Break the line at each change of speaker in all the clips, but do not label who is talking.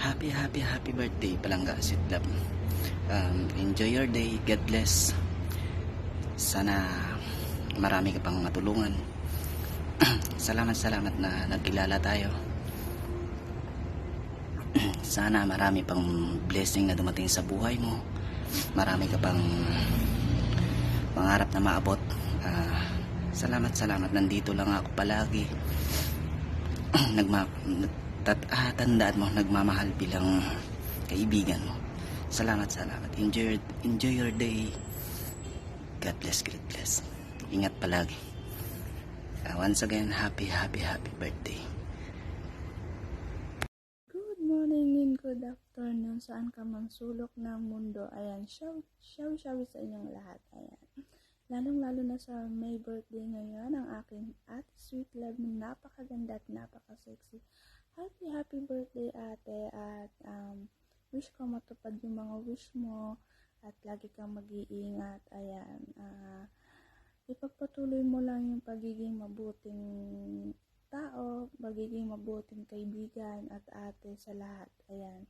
Happy birthday, Palangga, sweet love. Enjoy your day. God bless. Sana marami ka pang matulungan. Salamat na nagkilala tayo. Sana marami pang blessing na dumating sa buhay mo. Marami ka pang pangarap na maabot. Salamat. Nandito lang ako palagi. Tandaan mo, nagmamahal bilang kaibigan mo. Salamat. Enjoy your day. God bless. Ingat palagi. Once again, happy birthday.
Good morning and good afternoon, saan ka man sulok ng mundo. Ayan, shawi sa inyong lahat. Ayan, lalong-lalo na sa may birthday ngayon ang aking ate sweet love na napakaganda at napaka-sexy. Happy birthday ate, at wish ko matupad yung mga wish mo at lagi kang mag-iingat. Ayan, ipagpatuloy mo lang yung pagiging mabuting tao, magiging mabuting kaibigan at ate sa lahat. Ayan.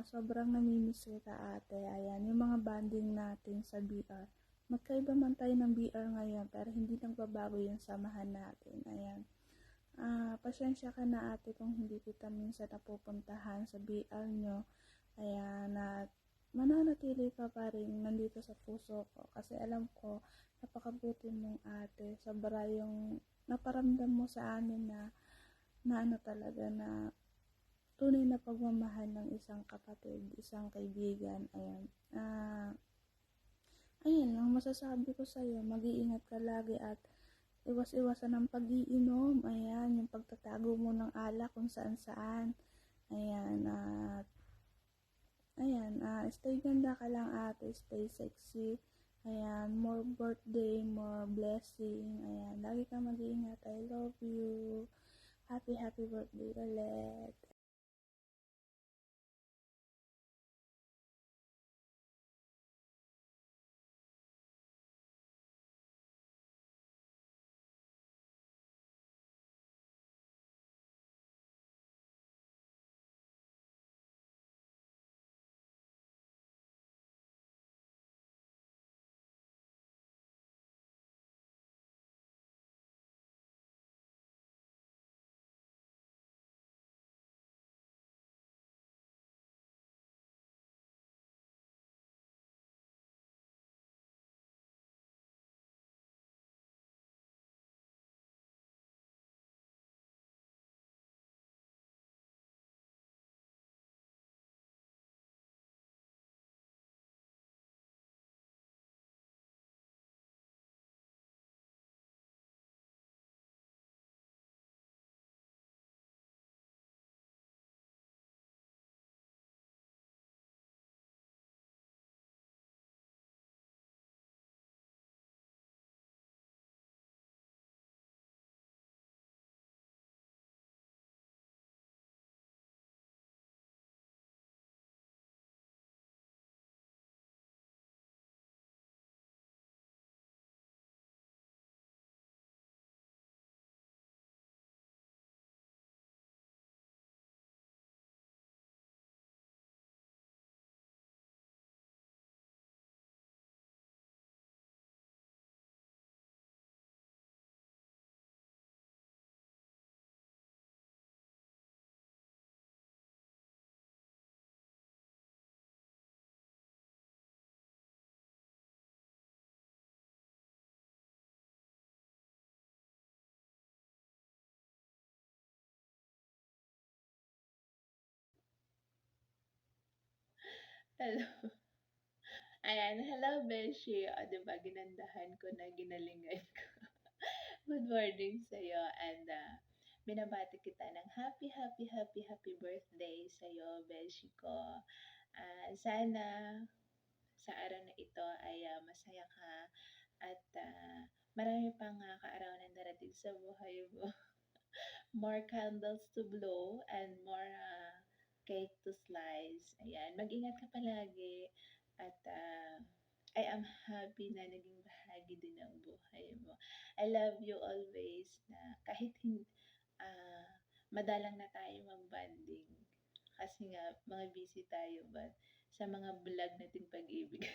Sobrang namimiss kita ate. Ayan, yung mga banding natin sa BR. Magkaiba man tayo ng BR ngayon, pero hindi nagbabago yung samahan natin. Ayan. Pasensya ka na ate kung hindi kita minsan napupuntahan sa BR nyo. Ayan, at mananatili ka pa rin nandito sa puso ko. Kasi alam ko, napakabuti mong ate. Sobra yung naparamdam mo sa amin na ano talaga, na tunay na pagmamahal ng isang kapatid, isang kaibigan. Ayan. Ayan lang masasabi ko sa'yo. Mag-iingat ka lagi at iwas-iwasan ng pag-iinom. Ayan, yung pagtatago mo ng alak kung saan-saan. Ayan, stay ganda ka lang ate, stay sexy. Ayan, more birthday, more blessing. Ayan, lagi kang mag-iingat. I love you. Happy birthday ulit.
Hello. Ayan, hello Beshi. O, diba, ginandahan ko na, ginalingan ko. Good morning sa'yo. And binabati kita ng happy birthday sa'yo, Beshi ko. Sana sa araw na ito ay masaya ka at marami pang kaarawan na darating sa buhay mo. More candles to blow and more cake to slice. Ayan, mag-ingat ka palagi at I am happy na naging bahagi din ng buhay mo. I love you always na kahit madalang na tayo mag-banding. Kasi nga, mga busy tayo ba sa mga vlog nating pag-ibig.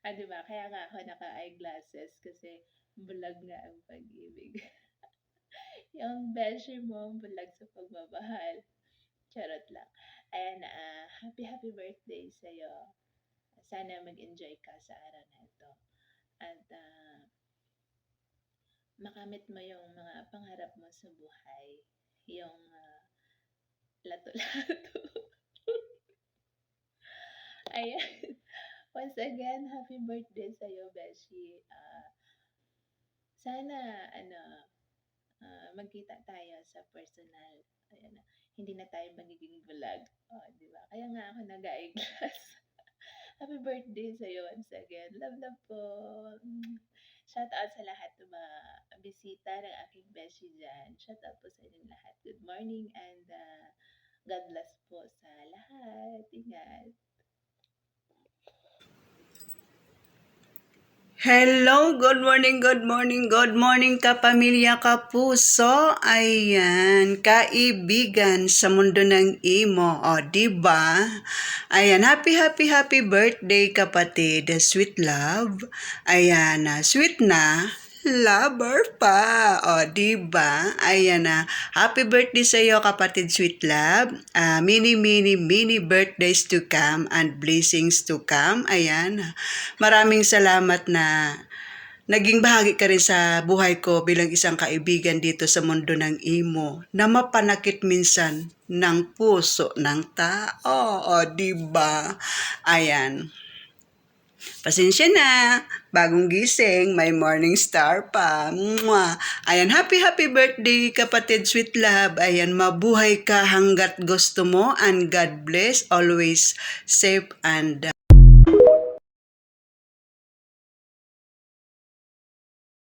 Di ba? Kaya nga ako naka-eyeglasses kasi vlog nga ang pag-ibig. Yung beshi mo, vlog sa pagmamahal. Charot lang. Ayan, happy birthday sa'yo. Sana mag-enjoy ka sa araw na ito. At makamit mo yung mga pangarap mo sa buhay. Yung lato-lato. Ayan. Once again, happy birthday sa'yo, Beshi. Sana, magkita tayo sa personal. Ayan, hindi na tayo magiging vlog. Di ba? Kaya nga ako nag-eyeglass. Happy birthday sa'yo once again. Love po. Shout out sa lahat ng mga bisita ng aking beshi dyan. Shout out po sa inyong lahat. Good morning and God bless po sa lahat. Ingat.
Hello, good morning kapamilya, kapuso. Ayan, kaibigan sa mundo ng imo, o diba? Ayan, happy birthday kapatid, sweet love. Ayan, sweet na, lover pa. O, diba? Ayan na. Happy birthday sa iyo, kapatid sweet love. Many birthdays to come and blessings to come. Ayan. Maraming salamat na naging bahagi ka rin sa buhay ko bilang isang kaibigan dito sa mundo ng imo na mapanakit minsan ng puso ng tao. O, diba? Ayan. Pasensya na, bagong gising, may morning star pa. Mwah. Ayan, happy birthday kapatid sweet love. Ayan, mabuhay ka hanggat gusto mo and God bless, always safe and